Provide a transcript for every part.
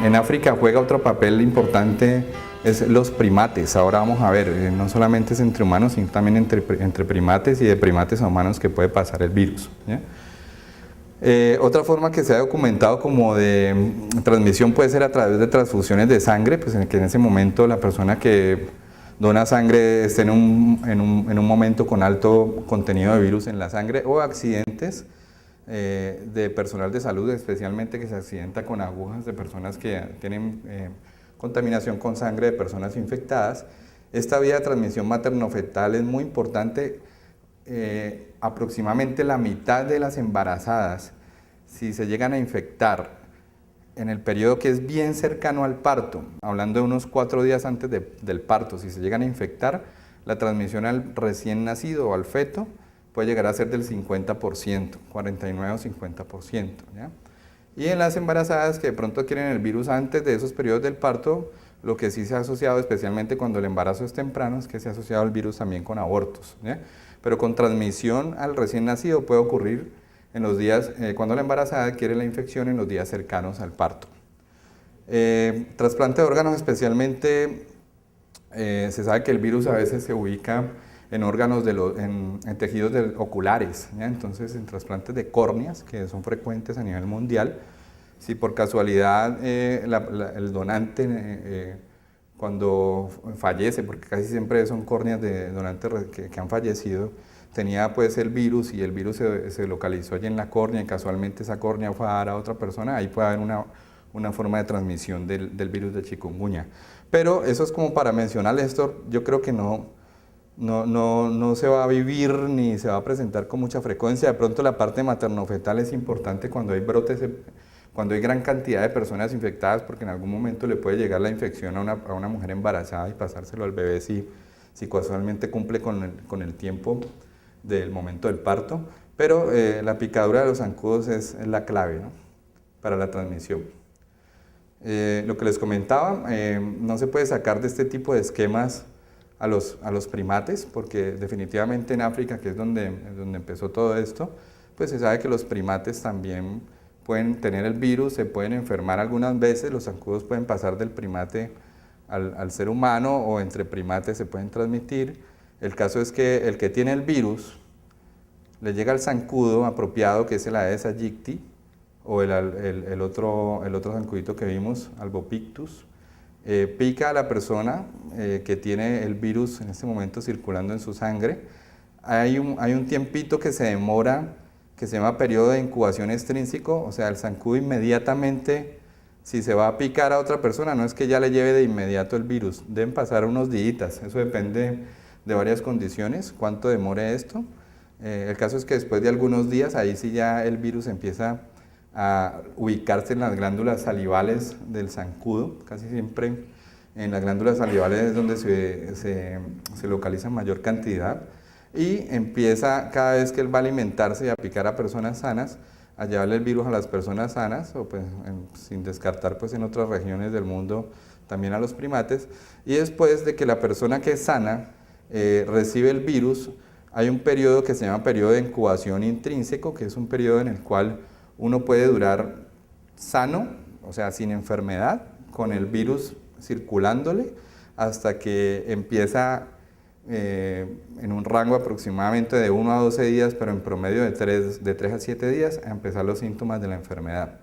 En África juega otro papel importante es los primates. Ahora vamos a ver, no solamente es entre humanos, sino también entre primates y de primates a humanos que puede pasar el virus, ¿ya? Otra forma que se ha documentado como de transmisión puede ser a través de transfusiones de sangre, pues en que en ese momento la persona que dona sangre esté en un momento con alto contenido de virus en la sangre, o accidentes de personal de salud, especialmente que se accidenta con agujas de personas que tienen contaminación con sangre de personas infectadas. Esta vía de transmisión materno-fetal es muy importante. Aproximadamente la mitad de las embarazadas, si se llegan a infectar en el periodo que es bien cercano al parto, hablando de unos 4 días antes del parto, si se llegan a infectar, la transmisión al recién nacido o al feto puede llegar a ser del 50%, 49 o 50%, ¿ya? Y en las embarazadas que de pronto adquieren el virus antes de esos periodos del parto, lo que sí se ha asociado, especialmente cuando el embarazo es temprano, es que se ha asociado el virus también con abortos, ¿ya? Pero con transmisión al recién nacido puede ocurrir en los días, cuando la embarazada adquiere la infección en los días cercanos al parto. Trasplante de órganos, especialmente se sabe que el virus a veces se ubica en órganos, en tejidos oculares, ¿ya? Entonces en trasplantes de córneas, que son frecuentes a nivel mundial, si por casualidad el donante cuando fallece, porque casi siempre son córneas de donantes que han fallecido, tenía pues el virus y el virus se localizó allí en la córnea y casualmente esa córnea fue a dar a otra persona, ahí puede haber una forma de transmisión del virus de chikungunya. Pero eso es como para mencionarles esto, yo creo que no se va a vivir ni se va a presentar con mucha frecuencia. De pronto la parte materno-fetal es importante cuando hay brotes, cuando hay gran cantidad de personas infectadas, porque en algún momento le puede llegar la infección a una mujer embarazada y pasárselo al bebé si casualmente cumple con el tiempo del momento del parto, pero la picadura de los zancudos es la clave, ¿no?, para la transmisión. Lo que les comentaba, no se puede sacar de este tipo de esquemas a los primates, porque definitivamente en África, que es donde empezó todo esto, pues se sabe que los primates también pueden tener el virus, se pueden enfermar algunas veces, los zancudos pueden pasar del primate al ser humano o entre primates se pueden transmitir. El caso es que el que tiene el virus le llega al zancudo apropiado, que es el Aedes aegypti, o el otro zancudito que vimos, Albopictus, pica a la persona que tiene el virus en este momento circulando en su sangre. Hay un tiempito que se demora, que se llama periodo de incubación extrínseco, o sea, el zancudo inmediatamente, si se va a picar a otra persona, no es que ya le lleve de inmediato el virus, deben pasar unos días, eso depende de varias condiciones, cuánto demore esto. El caso es que después de algunos días, ahí sí ya el virus empieza a ubicarse en las glándulas salivales del zancudo, casi siempre en las glándulas salivales es donde se localiza mayor cantidad, y empieza cada vez que él va a alimentarse y a picar a personas sanas, a llevarle el virus a las personas sanas, o pues sin descartar pues en otras regiones del mundo también a los primates, y después de que la persona que es sana recibe el virus, hay un periodo que se llama periodo de incubación intrínseco, que es un periodo en el cual uno puede durar sano, o sea, sin enfermedad, con el virus circulándole, hasta que empieza en un rango aproximadamente de 1 a 12 días, pero en promedio de 3 a 7 días, a empezar los síntomas de la enfermedad.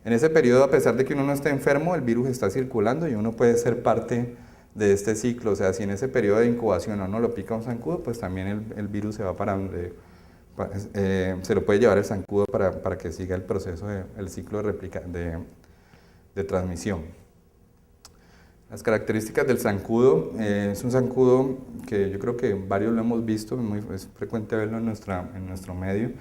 En ese periodo, a pesar de que uno no esté enfermo, el virus está circulando y uno puede ser parte de este ciclo. O sea, si en ese periodo de incubación uno lo pica un zancudo, pues también el virus se va para donde se lo puede llevar el zancudo para que siga el proceso, el ciclo de transmisión. Las características del zancudo, es un zancudo que yo creo que varios lo hemos visto, es frecuente verlo en nuestro medio.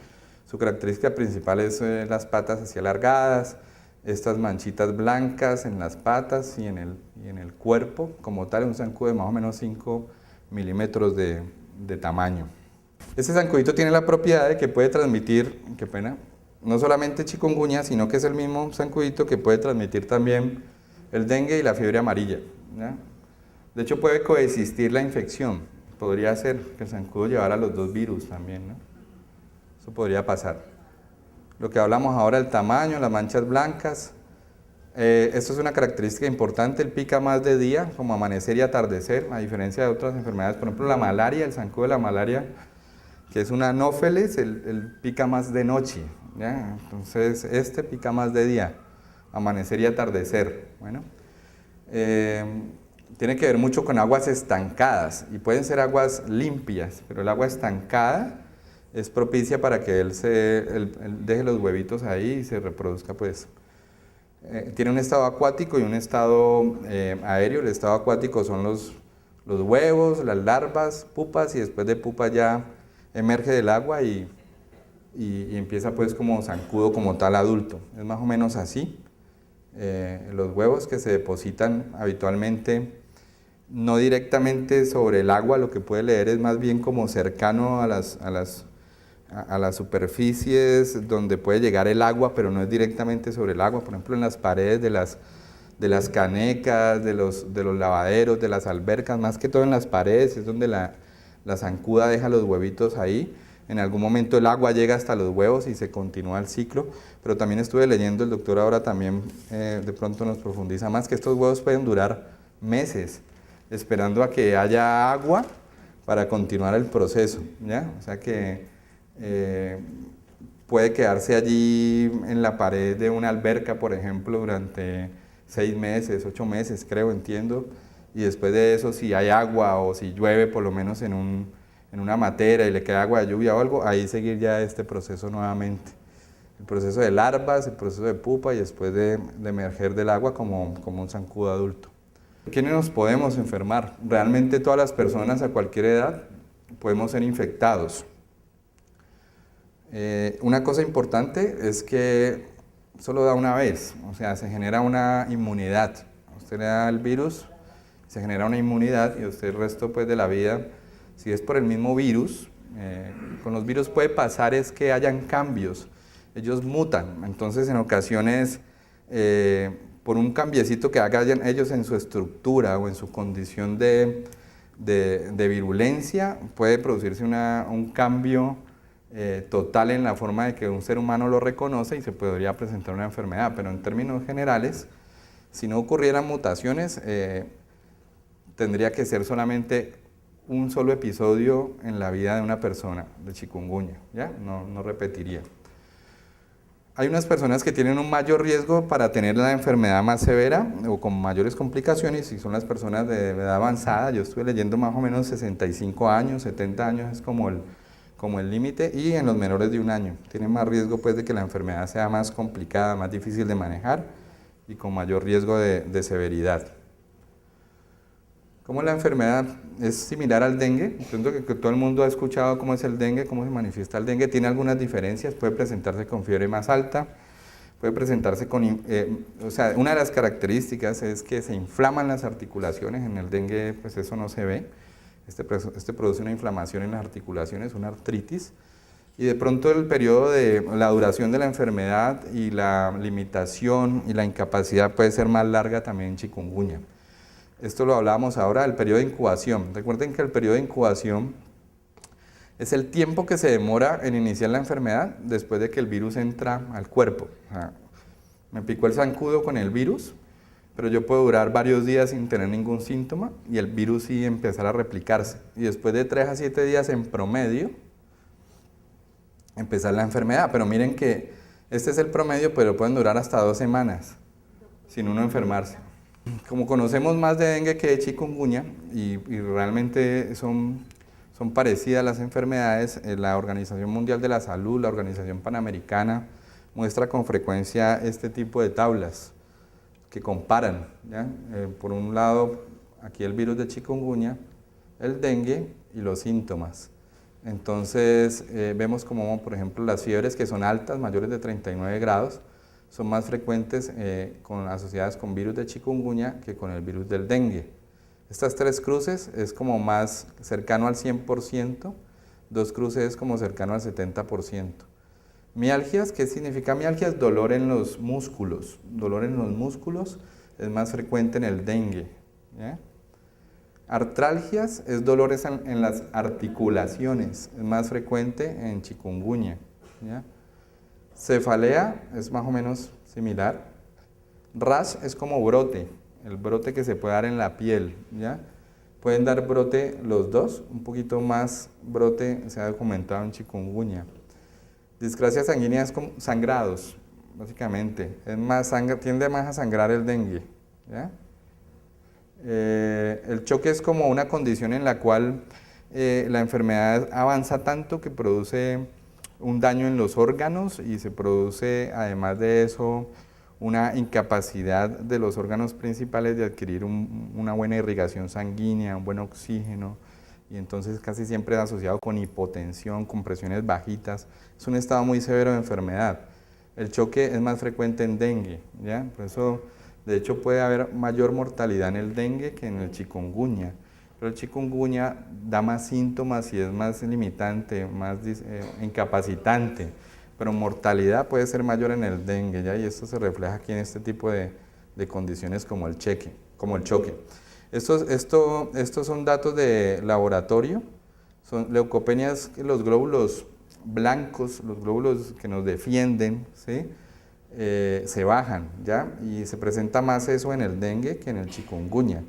Su característica principal es las patas así alargadas, estas manchitas blancas en las patas y en el cuerpo, como tal, un zancudo de más o menos 5 milímetros de tamaño. Este zancudito tiene la propiedad de que puede transmitir, qué pena, no solamente chikungunya, sino que es el mismo zancudito que puede transmitir también el dengue y la fiebre amarilla, ¿ya? De hecho, puede coexistir la infección. Podría ser que el zancudo llevara los dos virus también, ¿no? Eso podría pasar. Lo que hablamos ahora, el tamaño, las manchas blancas, Esto es una característica importante, él pica más de día, como amanecer y atardecer, a diferencia de otras enfermedades. Por ejemplo, la malaria, el zancudo de la malaria, que es una anófeles, él pica más de noche, ¿ya? Entonces, este pica más de día, amanecer y atardecer. Bueno, tiene que ver mucho con aguas estancadas, y pueden ser aguas limpias, pero el agua estancada es propicia para que él deje los huevitos ahí y se reproduzca, pues. Tiene un estado acuático y un estado aéreo. El estado acuático son los huevos, las larvas, pupas, y después de pupas ya emerge del agua y empieza pues como zancudo como tal adulto. Es más o menos así. Los huevos que se depositan habitualmente no directamente sobre el agua, lo que puede leer es más bien como cercano a las superficies donde puede llegar el agua, pero no es directamente sobre el agua. Por ejemplo, en las paredes de las canecas, de los lavaderos, de las albercas, más que todo en las paredes, es donde la zancuda deja los huevitos ahí. En algún momento el agua llega hasta los huevos y se continúa el ciclo, pero también estuve leyendo, el doctor ahora también de pronto nos profundiza más, que estos huevos pueden durar meses, esperando a que haya agua para continuar el proceso, ¿ya? O sea que puede quedarse allí en la pared de una alberca, por ejemplo, durante 6 meses, 8 meses, creo, entiendo, y después de eso, si hay agua o si llueve, por lo menos en una matera y le queda agua de lluvia o algo, ahí seguir ya este proceso nuevamente. El proceso de larvas, el proceso de pupa y después de emerger del agua como un zancudo adulto. ¿Quiénes nos podemos enfermar? Realmente todas las personas a cualquier edad podemos ser infectados. Una cosa importante es que solo da una vez, o sea, se genera una inmunidad. Usted le da el virus, se genera una inmunidad y usted el resto pues, de la vida, si es por el mismo virus, con los virus puede pasar es que hayan cambios, ellos mutan, entonces en ocasiones por un cambiecito que hagan ellos en su estructura o en su condición de virulencia, puede producirse un cambio total en la forma de que un ser humano lo reconoce y se podría presentar una enfermedad, pero en términos generales, si no ocurrieran mutaciones, tendría que ser solamente un solo episodio en la vida de una persona de chikungunya, ¿ya? No repetiría. Hay unas personas que tienen un mayor riesgo para tener la enfermedad más severa o con mayores complicaciones y son las personas de edad avanzada. Yo estuve leyendo más o menos 65 años, 70 años es como el límite, y en los menores de 1 año. Tienen más riesgo pues de que la enfermedad sea más complicada, más difícil de manejar y con mayor riesgo de severidad. ¿Cómo la enfermedad es similar al dengue? Entiendo que todo el mundo ha escuchado cómo es el dengue, cómo se manifiesta el dengue. Tiene algunas diferencias, puede presentarse con fiebre más alta, puede presentarse con... o sea, una de las características es que se inflaman las articulaciones. En el dengue, pues eso no se ve. Este produce una inflamación en las articulaciones, una artritis. Y de pronto el periodo de la duración de la enfermedad y la limitación y la incapacidad puede ser más larga también en chikungunya. Esto lo hablábamos ahora del periodo de incubación. Recuerden que el periodo de incubación es el tiempo que se demora en iniciar la enfermedad después de que el virus entra al cuerpo. O sea, me picó el zancudo con el virus, pero yo puedo durar varios días sin tener ningún síntoma y el virus sí empezar a replicarse. Y después de 3 a 7 días en promedio, empezar la enfermedad. Pero miren que este es el promedio, pero pueden durar hasta 2 semanas sin uno enfermarse. Como conocemos más de dengue que de chikungunya y realmente son parecidas las enfermedades, la Organización Mundial de la Salud, la Organización Panamericana, muestra con frecuencia este tipo de tablas que comparan, ¿ya? Por un lado, aquí el virus de chikungunya, el dengue y los síntomas. Entonces, vemos como, por ejemplo, las fiebres que son altas, mayores de 39 grados, son más frecuentes asociadas con virus de chikungunya que con el virus del dengue. Estas 3 cruces es como más cercano al 100%, 2 cruces es como cercano al 70%. Mialgias, ¿qué significa mialgias? Dolor en los músculos. Dolor en los músculos es más frecuente en el dengue, ¿ya? Artralgias es dolores en las articulaciones, es más frecuente en chikungunya, ¿ya? Cefalea es más o menos similar. Rash es como brote, el brote que se puede dar en la piel, ¿ya? Pueden dar brote los dos, un poquito más brote se ha documentado en chikungunya. Discrasia sanguínea es como sangrados, básicamente. Es más tiende más a sangrar el dengue, ¿ya? El choque es como una condición en la cual la enfermedad avanza tanto que produce un daño en los órganos y se produce, además de eso, una incapacidad de los órganos principales de adquirir una buena irrigación sanguínea, un buen oxígeno, y entonces casi siempre es asociado con hipotensión, con presiones bajitas. Es un estado muy severo de enfermedad. El choque es más frecuente en dengue, ¿ya? Por eso, de hecho, puede haber mayor mortalidad en el dengue que en el chikungunya. Pero el chikungunya da más síntomas y es más limitante, más incapacitante. Pero mortalidad puede ser mayor en el dengue, ¿ya? Y esto se refleja aquí en este tipo de condiciones como el choque. Estos son datos de laboratorio, son leucopenias, los glóbulos blancos, los glóbulos que nos defienden, ¿sí? Se bajan, ¿ya? Y se presenta más eso en el dengue que en el chikungunya.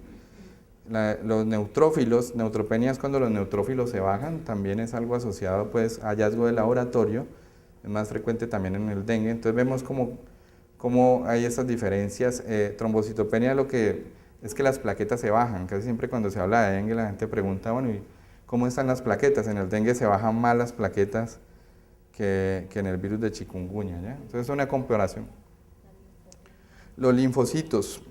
Los neutrófilos, neutropenia es cuando los neutrófilos se bajan, también es algo asociado pues a hallazgo de laboratorio, es más frecuente también en el dengue. Entonces vemos cómo hay estas diferencias. Trombocitopenia lo que es que las plaquetas se bajan. Casi siempre cuando se habla de dengue la gente pregunta, bueno, ¿y cómo están las plaquetas? En el dengue se bajan más las plaquetas que en el virus de chikungunya, ¿ya? Entonces es una comparación. Los linfocitos,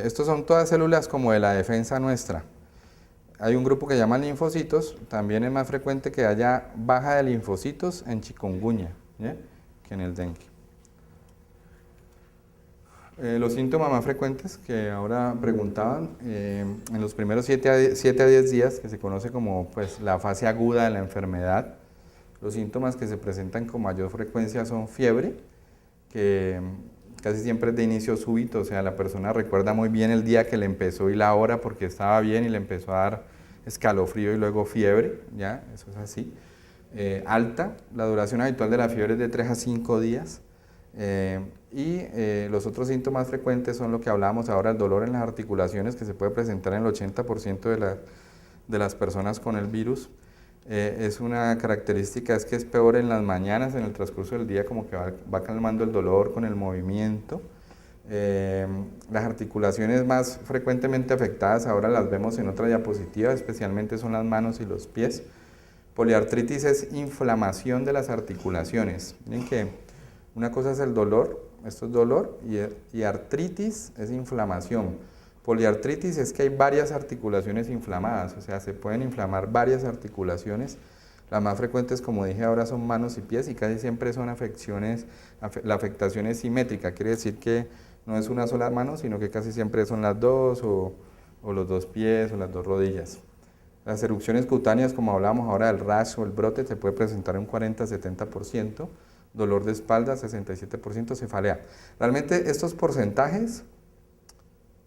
estos son todas células como de la defensa nuestra. Hay un grupo que llama linfocitos, también es más frecuente que haya baja de linfocitos en chikungunya, ¿ya? Que en el dengue. Los síntomas más frecuentes que ahora preguntaban, en los primeros 7 a 10 días, que se conoce como pues, la fase aguda de la enfermedad, los síntomas que se presentan con mayor frecuencia son fiebre, que casi siempre es de inicio súbito, o sea, la persona recuerda muy bien el día que le empezó y la hora porque estaba bien y le empezó a dar escalofrío y luego fiebre, ¿ya? Eso es así. Alta, la duración habitual de la fiebre es de 3 a 5 días. Los otros síntomas frecuentes son lo que hablábamos ahora, el dolor en las articulaciones, que se puede presentar en el 80% de las personas con el virus. Es una característica, es que es peor en las mañanas, en el transcurso del día, como que va calmando el dolor con el movimiento. Las articulaciones más frecuentemente afectadas ahora las vemos en otra diapositiva, especialmente son las manos y los pies. Poliartritis es inflamación de las articulaciones. Miren que una cosa es el dolor, esto es dolor, y artritis es inflamación. Poliartritis es que hay varias articulaciones inflamadas, o sea, se pueden inflamar varias articulaciones. Las más frecuentes, como dije ahora, son manos y pies y casi siempre son afecciones, la afectación es simétrica, quiere decir que no es una sola mano, sino que casi siempre son las dos o los dos pies o las dos rodillas. Las erupciones cutáneas, como hablábamos ahora del rash o el brote, se puede presentar en un 40-70%, dolor de espalda 67%, cefalea. Realmente estos porcentajes,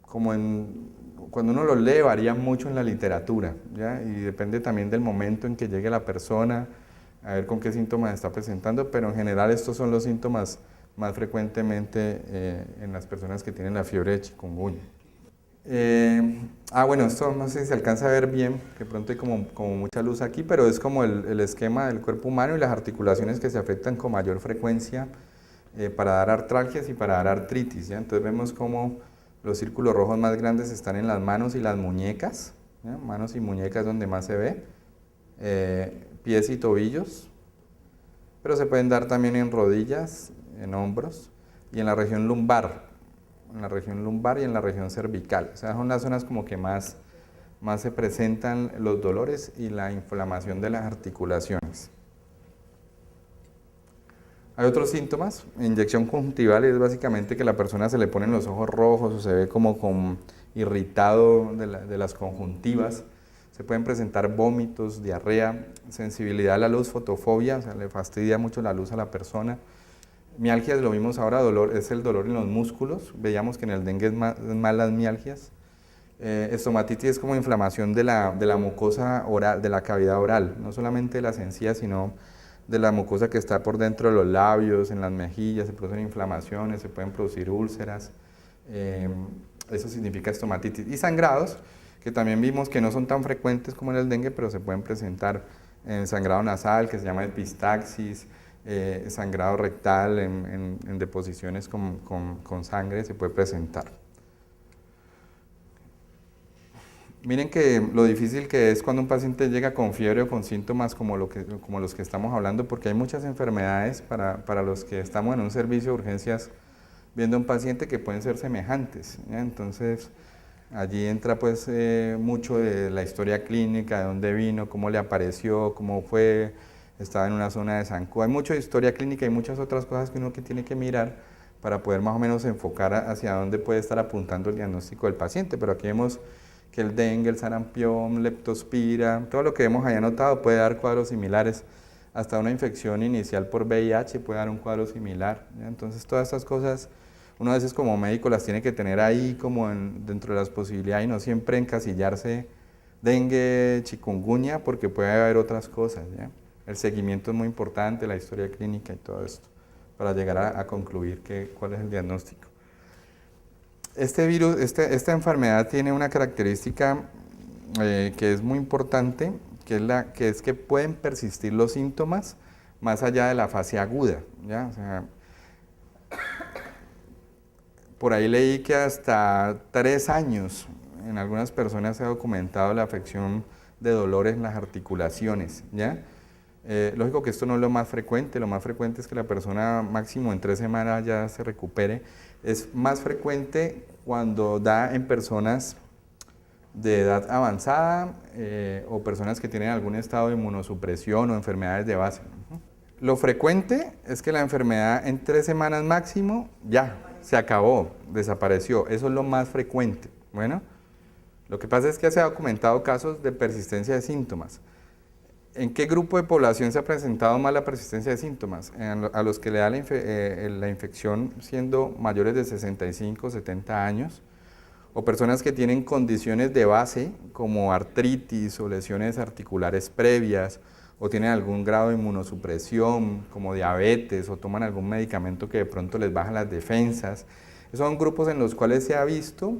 cuando uno los lee, varían mucho en la literatura, ¿ya? Y depende también del momento en que llegue la persona, a ver con qué síntomas está presentando, pero en general estos son los síntomas más frecuentemente en las personas que tienen la fiebre de chikungunya. Bueno, esto no sé si se alcanza a ver bien, que pronto hay como mucha luz aquí, pero es como el esquema del cuerpo humano y las articulaciones que se afectan con mayor frecuencia para dar artralgias y para dar artritis, ¿ya? Entonces vemos como los círculos rojos más grandes están en las manos y las muñecas, ¿ya? Manos y muñecas donde más se ve, pies y tobillos, pero se pueden dar también en rodillas, en hombros y en la región lumbar, y en la región cervical. O sea, son las zonas como que más se presentan los dolores y la inflamación de las articulaciones. Hay otros síntomas. Inyección conjuntival es básicamente que la persona se le ponen los ojos rojos o se ve como irritado de las conjuntivas. Se pueden presentar vómitos, diarrea, sensibilidad a la luz, fotofobia, o sea, le fastidia mucho la luz a la persona. Mialgias, lo vimos ahora, es el dolor en los músculos. Veíamos que en el dengue es más las mialgias. Estomatitis es como inflamación de la mucosa oral, de la cavidad oral, no solamente de las encías, sino de la mucosa que está por dentro de los labios, en las mejillas, se producen inflamaciones, se pueden producir úlceras. Eso significa estomatitis. Y sangrados, que también vimos que no son tan frecuentes como en el dengue, pero se pueden presentar en sangrado nasal, que se llama epistaxis, sangrado rectal en deposiciones con sangre, se puede presentar. Miren que lo difícil que es cuando un paciente llega con fiebre o con síntomas como los que estamos hablando, porque hay muchas enfermedades para los que estamos en un servicio de urgencias viendo a un paciente que pueden ser semejantes, ¿ya? Entonces, allí entra pues mucho de la historia clínica, de dónde vino, cómo le apareció, cómo fue, estaba en una zona de zancudo. Hay mucha historia clínica y muchas otras cosas que uno tiene que mirar para poder más o menos enfocar hacia dónde puede estar apuntando el diagnóstico del paciente. Pero aquí vemos que el dengue, el sarampión, leptospira, todo lo que hemos ahí anotado puede dar cuadros similares. Hasta una infección inicial por VIH puede dar un cuadro similar, ¿ya? Entonces todas estas cosas uno a veces como médico las tiene que tener ahí como dentro de las posibilidades y no siempre encasillarse dengue, chikungunya, porque puede haber otras cosas, ¿ya? El seguimiento es muy importante, la historia clínica y todo esto, para llegar a concluir cuál es el diagnóstico. Este virus, esta enfermedad tiene una característica que es muy importante, que es que pueden persistir los síntomas más allá de la fase aguda, ¿ya? O sea, por ahí leí que hasta 3 años en algunas personas se ha documentado la afección de dolores en las articulaciones, ¿ya? Lógico que esto no es lo más frecuente es que la persona máximo en 3 semanas ya se recupere. Es más frecuente cuando da en personas de edad avanzada o personas que tienen algún estado de inmunosupresión o enfermedades de base. Lo frecuente es que la enfermedad en 3 semanas máximo ya se acabó, desapareció. Eso es lo más frecuente. Bueno, lo que pasa es que se ha documentado casos de persistencia de síntomas. ¿En qué grupo de población se ha presentado más la persistencia de síntomas? A los que le da la infección siendo mayores de 65, 70 años, o personas que tienen condiciones de base como artritis o lesiones articulares previas, o tienen algún grado de inmunosupresión como diabetes, o toman algún medicamento que de pronto les baja las defensas. Esos son grupos en los cuales se ha visto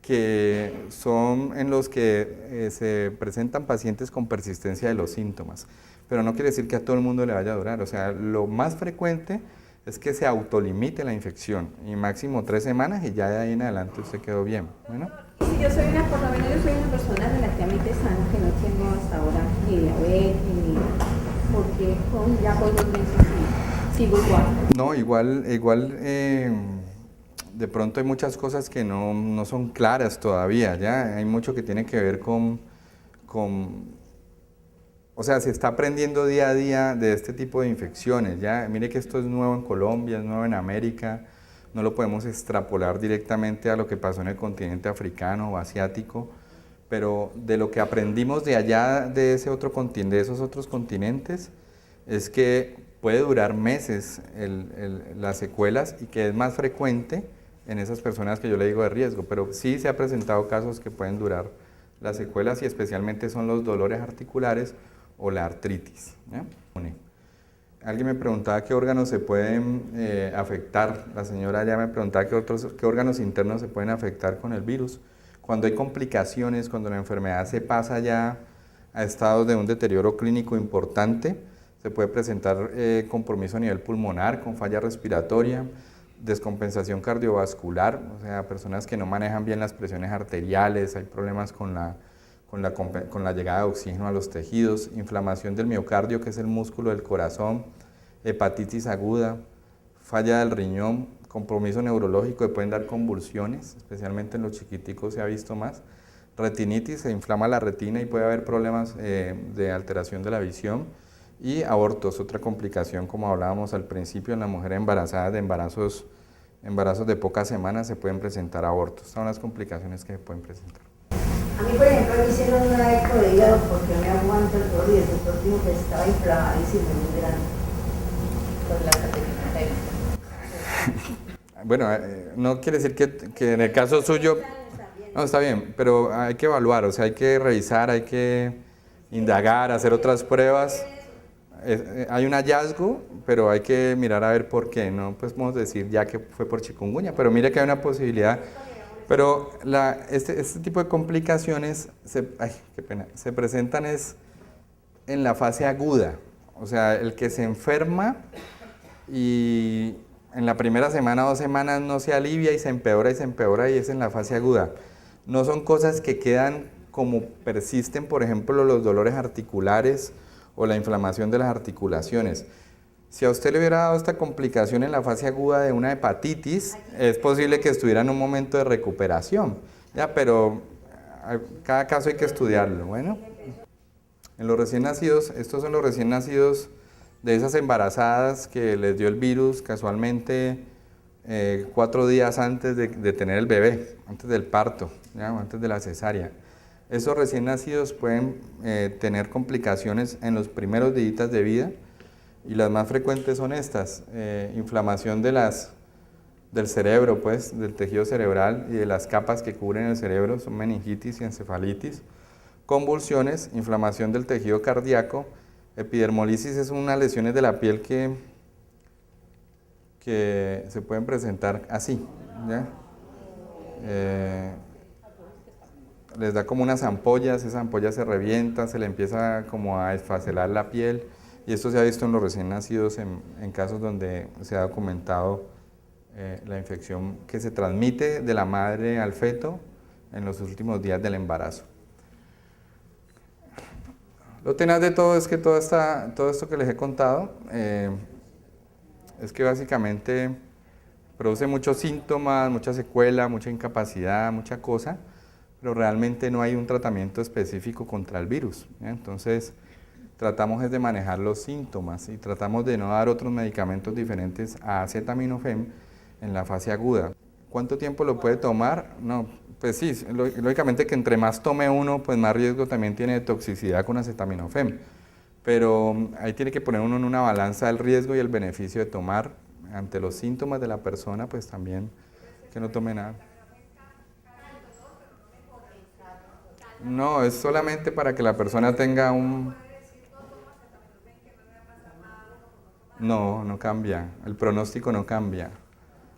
que son en los que se presentan pacientes con persistencia de los síntomas, pero no quiere decir que a todo el mundo le vaya a durar. O sea, lo más frecuente es que se autolimite la infección y máximo 3 semanas y ya de ahí en adelante usted quedó bien. Bueno. Si yo soy por lo menos yo soy una persona relativamente sana, que no tengo hasta ahora ni diabetes, ni porque ya por 2 meses sigo igual. No, igual de pronto hay muchas cosas que no son claras todavía, ¿ya? Hay mucho que tiene que ver o sea, se está aprendiendo día a día de este tipo de infecciones, ¿ya? Mire que esto es nuevo en Colombia, es nuevo en América, no lo podemos extrapolar directamente a lo que pasó en el continente africano o asiático, pero de lo que aprendimos de allá, de esos otros continentes, es que puede durar meses las secuelas y que es más frecuente en esas personas que yo le digo de riesgo, pero sí se ha presentado casos que pueden durar las secuelas y especialmente son los dolores articulares o la artritis, ¿ya? Alguien me preguntaba qué órganos se pueden afectar, la señora ya me preguntaba qué órganos internos se pueden afectar con el virus. Cuando hay complicaciones, cuando la enfermedad se pasa ya a estados de un deterioro clínico importante, se puede presentar compromiso a nivel pulmonar con falla respiratoria, descompensación cardiovascular, o sea, personas que no manejan bien las presiones arteriales, hay problemas con la llegada de oxígeno a los tejidos, inflamación del miocardio, que es el músculo del corazón, hepatitis aguda, falla del riñón, compromiso neurológico, que pueden dar convulsiones, especialmente en los chiquiticos se ha visto más, retinitis, se inflama la retina y puede haber problemas de alteración de la visión, y abortos, otra complicación como hablábamos al principio en la mujer embarazada de embarazos de pocas semanas se pueden presentar abortos, son las complicaciones que se pueden presentar. A mí, por ejemplo, me hicieron una eco de hígado porque me aguanta el dolor y el doctor dijo que estaba inflamadísimo y muy grande. Por la categoría. Bueno, no quiere decir que en el caso suyo... No, está bien, pero hay que evaluar, o sea, hay que revisar, hay que indagar, hacer otras pruebas. hay un hallazgo, pero hay que mirar a ver por qué. No pues podemos decir ya que fue por chikungunya, pero mire que hay una posibilidad. Pero este tipo de complicaciones qué pena, se presentan es en la fase aguda. O sea, el que se enferma y en la primera semana o 2 semanas no se alivia y se empeora y es en la fase aguda. No son cosas que quedan como persisten, por ejemplo, los dolores articulares o la inflamación de las articulaciones. Si a usted le hubiera dado esta complicación en la fase aguda de una hepatitis, es posible que estuviera en un momento de recuperación, ¿ya? Pero cada caso hay que estudiarlo. Bueno, en los recién nacidos, estos son los recién nacidos de esas embarazadas que les dio el virus casualmente 4 días antes de tener el bebé, antes del parto, ¿ya? Antes de la cesárea. Esos recién nacidos pueden tener complicaciones en los primeros días de vida y las más frecuentes son estas, inflamación del cerebro, pues, del tejido cerebral y de las capas que cubren el cerebro, son meningitis y encefalitis, convulsiones, inflamación del tejido cardíaco, epidermolisis es unas lesiones de la piel que se pueden presentar así, ¿ya? Les da como unas ampollas, esas ampollas se revientan, se le empieza como a desfacelar la piel y esto se ha visto en los recién nacidos en casos donde se ha documentado la infección que se transmite de la madre al feto en los últimos días del embarazo. Lo tenaz de todo es que todo esto que les he contado es que básicamente produce muchos síntomas, mucha secuela, mucha incapacidad, mucha cosa, pero realmente no hay un tratamiento específico contra el virus, ¿ya? Entonces tratamos es de manejar los síntomas y tratamos de no dar otros medicamentos diferentes a acetaminofén en la fase aguda. ¿Cuánto tiempo lo puede tomar? No, pues sí, lógicamente que entre más tome uno, pues más riesgo también tiene de toxicidad con acetaminofén. Pero ahí tiene que poner uno en una balanza el riesgo y el beneficio de tomar ante los síntomas de la persona, pues también que no tome nada. No, es solamente para que la persona tenga un... No, no cambia, el pronóstico no cambia.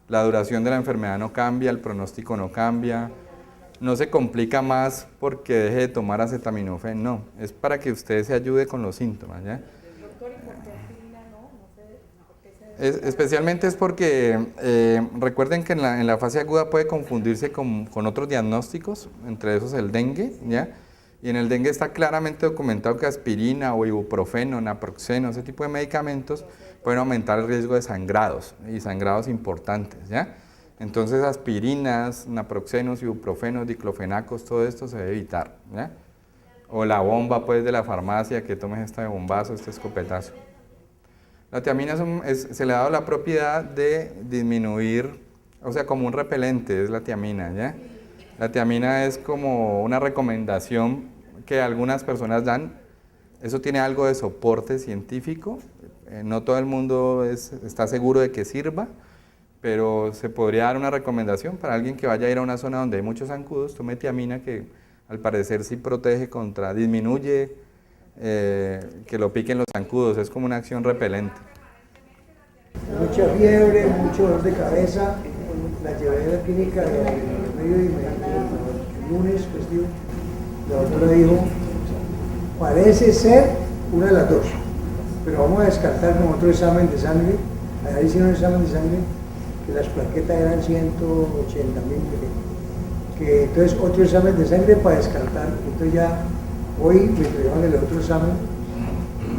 La duración de la enfermedad no cambia, el pronóstico no cambia. No se complica más porque deje de tomar acetaminofén, no. Es para que usted se ayude con los síntomas, ¿ya? Especialmente es porque recuerden que en la fase aguda puede confundirse con otros diagnósticos, entre esos el dengue, ¿ya? Y en el dengue está claramente documentado que aspirina o ibuprofeno, naproxeno, ese tipo de medicamentos pueden aumentar el riesgo de sangrados, y sangrados importantes, ¿ya? Entonces aspirinas, naproxenos, ibuprofenos, diclofenacos, todo esto se debe evitar, ¿ya? O la bomba pues de la farmacia, que tomes esta de bombazo, este escopetazo. La tiamina se le ha dado la propiedad de disminuir, o sea, como un repelente es la tiamina, ¿ya? La tiamina es como una recomendación que algunas personas dan. Eso tiene algo de soporte científico, no todo el mundo está seguro de que sirva, pero se podría dar una recomendación para alguien que vaya a ir a una zona donde hay muchos zancudos, tome tiamina que al parecer sí protege disminuye que lo piquen los zancudos, es como una acción repelente. Mucha fiebre, mucho dolor de cabeza, la llevé a la clínica de medio y el lunes festivo, la doctora dijo, parece ser una de las dos, pero vamos a descartar con otro examen de sangre, allá hicieron un examen de sangre, que las plaquetas eran 180.000, que entonces otro examen de sangre para descartar, entonces ya hoy me entregaron el otro examen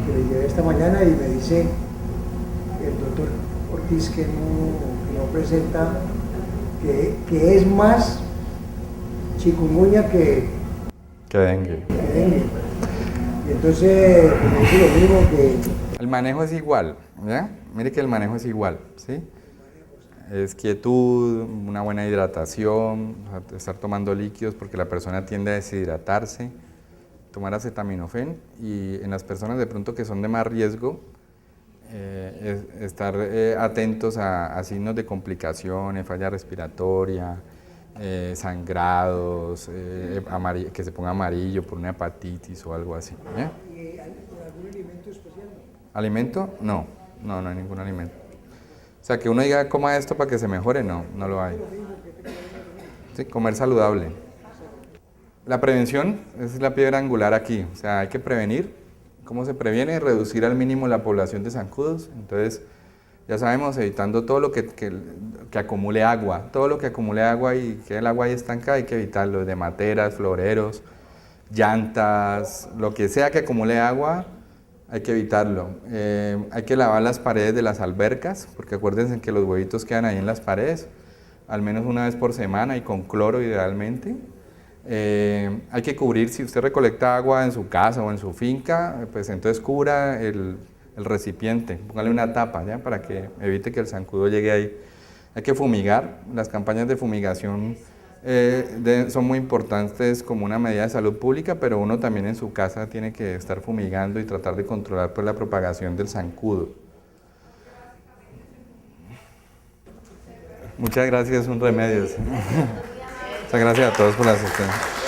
que le llevé esta mañana y me dice el doctor Ortiz que no presenta, que es más chikungunya que dengue. Y entonces me dice lo mismo que... El manejo es igual, ¿ya? Mire que el manejo es igual, ¿sí? Es quietud, una buena hidratación, estar tomando líquidos porque la persona tiende a deshidratarse, tomar acetaminofén y en las personas de pronto que son de más riesgo, estar atentos a signos de complicaciones, falla respiratoria, sangrados, que se ponga amarillo por una hepatitis o algo así. ¿Y algún alimento especial? ¿Alimento? No, no hay ningún alimento. O sea, que uno diga, coma esto para que se mejore, no lo hay. Sí, comer saludable. La prevención es la piedra angular aquí, o sea, hay que prevenir. ¿Cómo se previene? Reducir al mínimo la población de zancudos. Entonces, ya sabemos, evitando todo lo que acumule agua. Todo lo que acumule agua y que el agua ahí estanca hay que evitarlo, de materas, floreros, llantas, lo que sea que acumule agua, hay que evitarlo. Hay que lavar las paredes de las albercas, porque acuérdense que los huevitos quedan ahí en las paredes, al menos una vez por semana y con cloro idealmente. Hay que cubrir, si usted recolecta agua en su casa o en su finca, pues entonces cubra el recipiente, póngale una tapa, ¿ya? Para que evite que el zancudo llegue ahí. Hay que fumigar, las campañas de fumigación son muy importantes como una medida de salud pública, pero uno también en su casa tiene que estar fumigando y tratar de controlar pues, la propagación del zancudo. Muchas gracias, un remedio. Muchas gracias a todos por la asistencia.